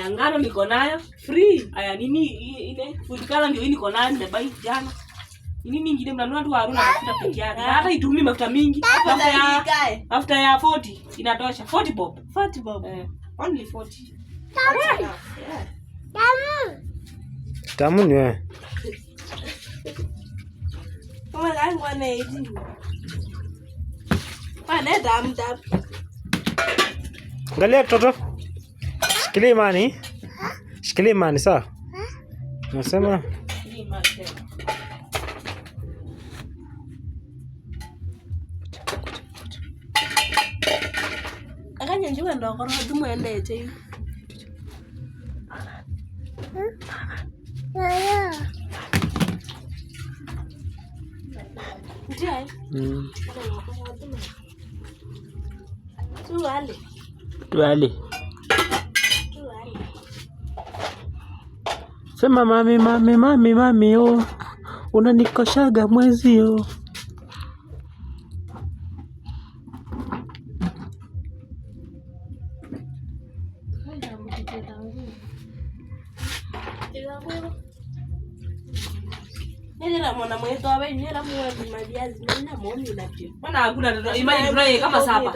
Aya ngano niko nayo free. Aya nini ile food kala ndio niko nayo nimebai jana. Nini nyingine mnanunua tu Haruna mafuta peke yake. Hata itumii mafuta mingi. Mafuta ya 40 inatosha. 40 bob. 40 bob. Only 40. Tamu ni wewe. Mama langu anaidi. Pana damu. Angalia toto. Shikilia imani. Shikilia imani sawa? Nasema akanya njuga ndokoro tumwendete. Ndiye. Tuale. Sema mami oh. Unanikoshaga mwezi oh. Nila mwana mwetu awe nila mwana mabiazi nina muombi na pia. Bwana hakuna imani tunaye kama sapa.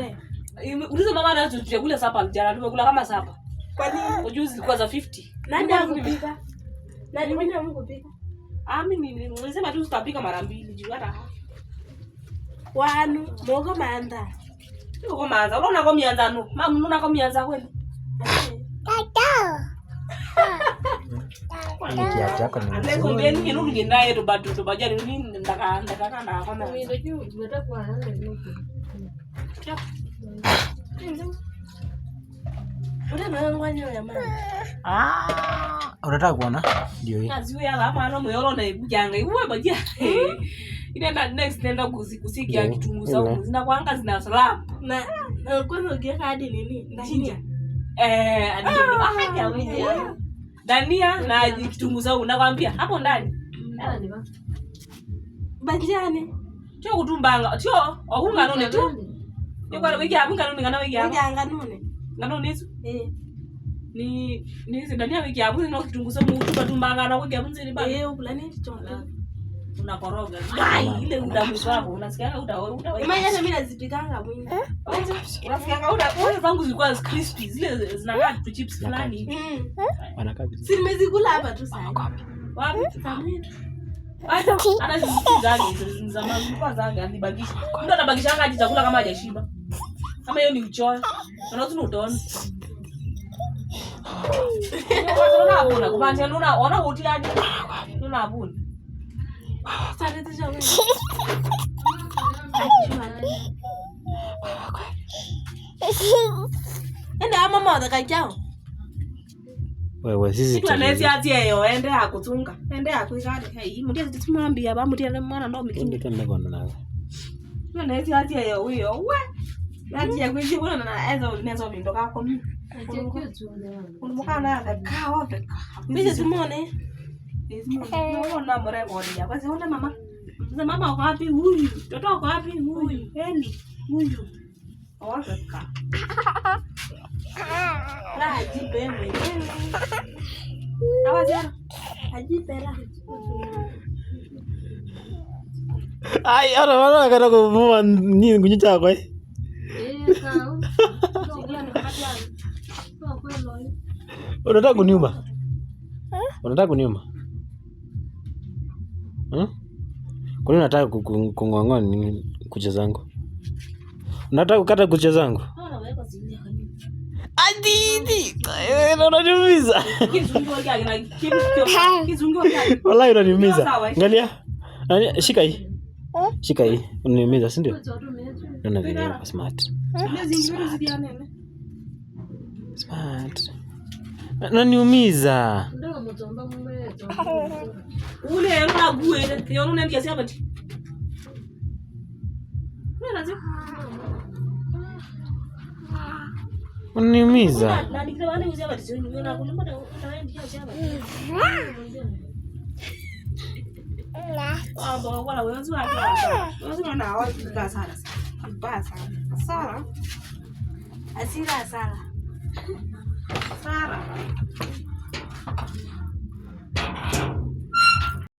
Uliza mama anacho tutakula sapa jana tumekula kama sapa. Kwa nini? Ujuzi zilikuwa za 50. Nani akupika? Nani mimi namkupika? Mimi nilisema tu tutapika mara 2 juu hata. Wanu moga manda. Uko maanza. Unaona kwa mianza no. Mama unaona kwa mianza kweli? Nikiacha ni. Leo ngeni ngeni ngenda yetu bado tubajani nini ndaka na kona. Mimi ndio tumetakuwa hanga nini. Unataka kuona? Ndio hii. Kazi ya lama ana moyo na ibujanga. Iwe bajia. Inaenda next nenda kusikia kitunguu saumu. Zina kwanga zina slap. Na kwanza ukiweka hadi nini? Ndania. Ndio. Dania na kitunguu saumu nakwambia hapo ndani. Banjani. Tio kutumbanga. Tio okunga none tu. Yuko wiki hapo ngano ngana wiki hapo. Nganone. Ngano nisu? Ni sidania wiki hapo ndio kitunguu saumu kutumbanga na wiki hapo nzini bana. Ulani chonga. Unakoroga. Ai ile udamu wako unasikia udawa. Imagine mimi nazipikanga mwingi. Unasikia udawa zangu zilikuwa crispy zile zinakaa tu chips fulani. Wanakaa vizuri. Si nimezikula hapa tu sasa. Wapi? Ana zizangi zamani kwa zanga nibakisha. Mtu anabakisha ngaji chakula kama hajashiba. Kama hiyo ni uchoyo. Unaona utaona. Unaona hapo na kumaanisha unaona hoti hadi. Unaona hapo. Sasa ndio wewe. Enda mama watakajao. Wewe sisi tunaweza atie yo ende akutunga. Ende akuikade. Hey, mudia zitumwambia ba mudia mwana ndo mikindi. Ndio kona nawe. Tunaweza atie yo huyo. We. Yaji ya kwizi bwana na ezo vindoka kwa mimi. Unamkana na kawa feka. Mimi simuone. Unaona mbona bodi ya. Basi ona mama. Sasa mama uko wapi huyu? Mtoto uko wapi huyu? Eli huyu. Awafeka. La ajipe mwenyewe. Awazia. Ajipe la. Ai, ana kana kumua nini kunyicha kwa hii. Sawa. Unataka kuniuma? Unataka kuniuma? Kwa nini unataka kung'ong'oa nini kucha zangu? Unataka kukata kucha zangu? Adidi. Unaniumiza. Wallahi unaniumiza. Angalia. Shika hii. Shika hii. Unaniumiza, si ndio? Ndio vile smart. Smart. Unaniumiza. Ule unague, yona unaendia sasa. Unaniumiza. Na nikisema uzia bati niona kulimba unaendia sasa. Wala wewe na hawa kukaa sana. Mbaya sana. Sara. Asira sala.